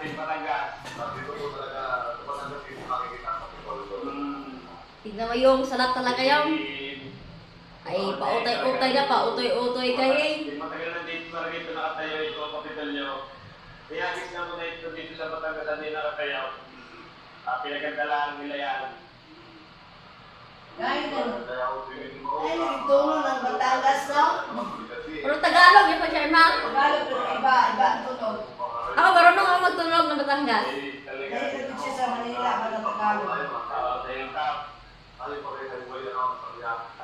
natin Batangas. Dito po talaga, Batangas dito makikita ang Antipolo. Tignan mo yung salat talaga yung. Ay, pautay-utay na, pautoy-utoy kayo eh. Matagal na dito talaga ito nakatayo ito, kapital nyo. Iyagis na mo na ito dito sa Batangas na din nakatayo. Pinagandalahan nila yan. Ay, nagtuno ng Batangas, no? Pero Tagalog, yung pa siya, ma. Tagalog pero iba ang tunog. Ako, marunong ako magtunog ng Batangas. Dahil naging siya sa Manila, mga Tagalog.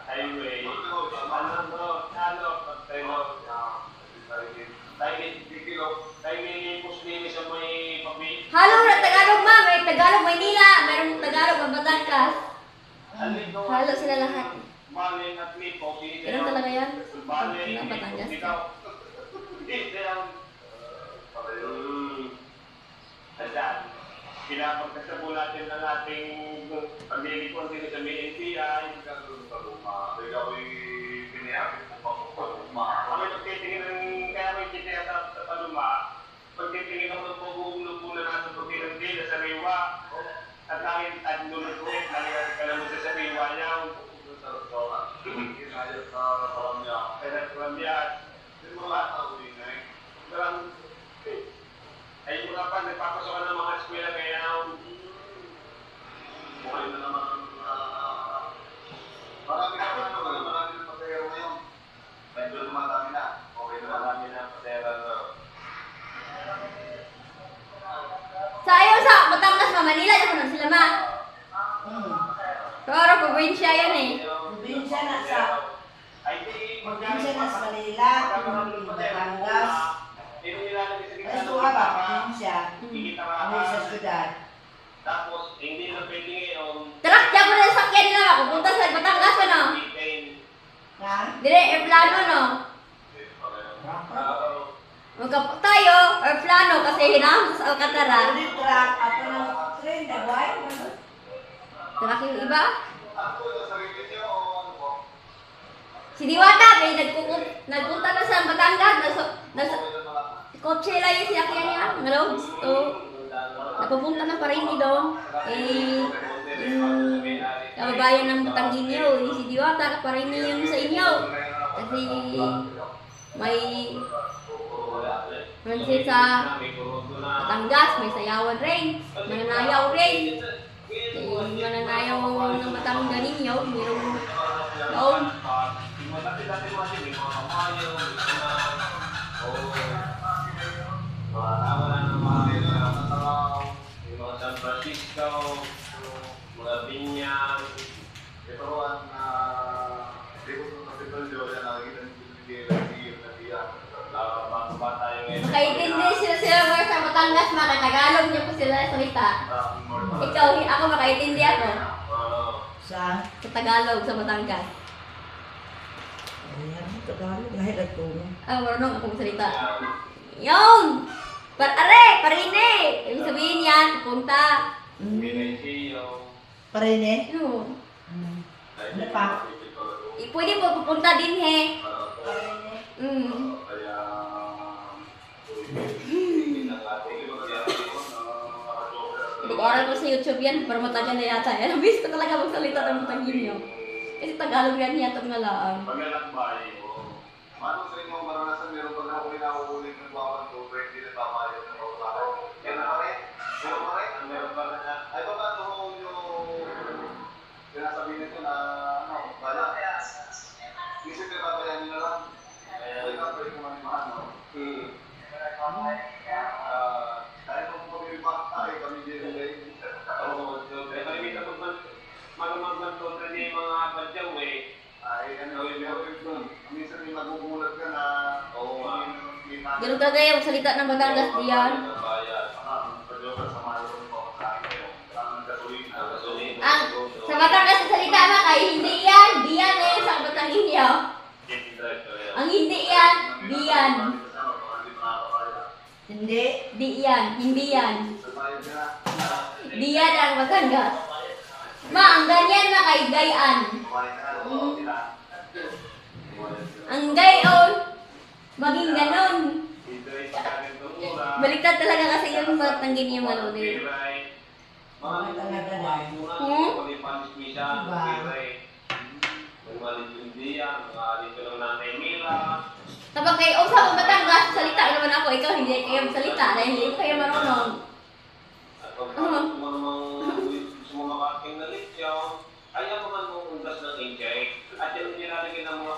Highway. Halo na Tagalog, ma. May Tagalog, Maynila. Mayroong Tagalog, ang Batangas. Halo sila lahat. Ganun talaga yan? Ang Batangas. Pinapagkasabo natin ng ating paglilipon din sa BNPI. Kami pagtitingin ng kaya may kitaya sa Paluma, pagtitingin ako ng pag-uulupunan natin pagtitingin din sa Riwa, at langit at nunod-ulit, langit at kalamu sa Riwa niya, ay mga pa, nagpapasok ka ng mga eskwela kaya Buhay na naman ang marami ng pasayero ngayon. Medyo dumadami na. Okay na marami na pasayero. Sa ayaw sa Batangas, ma. Manila, yung nang sila, ma. Pero probinsya yan eh. Probinsya na sa Probinsya na sa Manila, Batangas. Ay, ito nga ba, probinsya. Ano sa syudad. Tapos, hindi na pwede ngayon. Tara, diyan ko na sakyan nila, ma. Pupunta sa Batangas, ano? Ha? Dire, airplano, no? Magkapag tayo, airplano, kasi hinahon sa Alcatara. Ulit truck, ako ng train, dagway. Tara, yung iba? Si Diwata, may nagpunta na sa Batangas, kotse lang yung sinakyan niya, ngalaw, gusto. Napupunta na pa rin doon. Yung kababayan ng Batanginyo, si Diwata, pa rin yung sa inyo. Kasi may mansin sa Batangas, may sayawan rin, mananayaw rin. Yung mananayaw ng Batanganinyo, mayroong doon. San Francisco, mga Binyang, Ito ang likod ng Kapitolyo, yan nakikita niyo bago ba tayo ngayon? Makaintindi sila mga sa Batangas, Tagalog niyo po sila salita. Ikaw, ako makaintindi ako. Sa Sa Tagalog, sa Batangas. Ayan, Tagalog, lahit at tuno. Marunong ako magsalita. Yung! Parine! Ibig sabihin yan, pupunta. Binaisiyo. Parine? Ano? Ano pa? Pwede po pupunta din, he. Nag-oral ko sa YouTube yan, para matagal na yata. Nabis ko talaga magsalita ng Batanginyo. Kasi Tagalog yan yata ng laang. Paglalakbay, Manong sa inyong maranasan, meron pa na ako inahuhuling ng bawang to, hindi na tamayos ng bawang. Yan pa rin? Meron pa rin? meron pa na Ay, baka yung sinasabi nito na, bala. Isip na babayan nyo na lang. Ay, pwede ko manimaan, no? Dahil kung pamilipak, ay kami din nilay. Nakikita ko magmanto rin yung mga badyaw eh. Ay, ano, minsan may magugulat ka na, Ganun talaga yung salita ng Batangas diyan. Sa Batangas ang salita na kay hindi yan. Diyan eh, sa Batanginyo. Ang hindi yan, diyan. Hindi. Di yan, hindi yan. Diyan ang Batangas. Ma, ang ganyan na kay gayan. Ang gayon, maging ganon. Baliktad talaga kasi yung matanggin yung ano din. Mga talaga na. Hmm? Tapos kay Osa ko Batangas, salita naman ako, ikaw hindi kayo salita dahil hindi kayo marunong.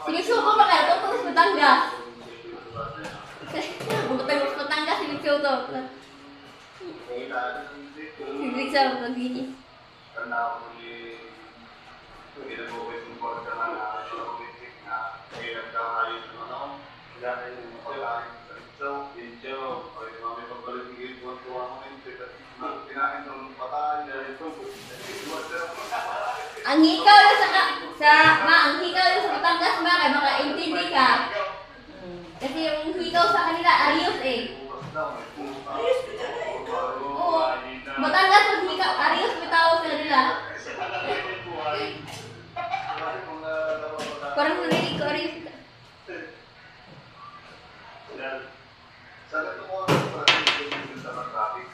Sinusuko pa kaya ito sa Batangas. Batangas, Batangas, sinusuko. Hindi sa pag-ini. Ang hikaw yung ang hikaw yung sa Batangas ba, kaya makaintindi ka. Kasi yung hikaw sa kanila, ayos eh. Oo, Batangas yung hikaw, ayos bitaw sa kanila. Parang narinig ko, ayos. Sa ganito mo, sa traffic,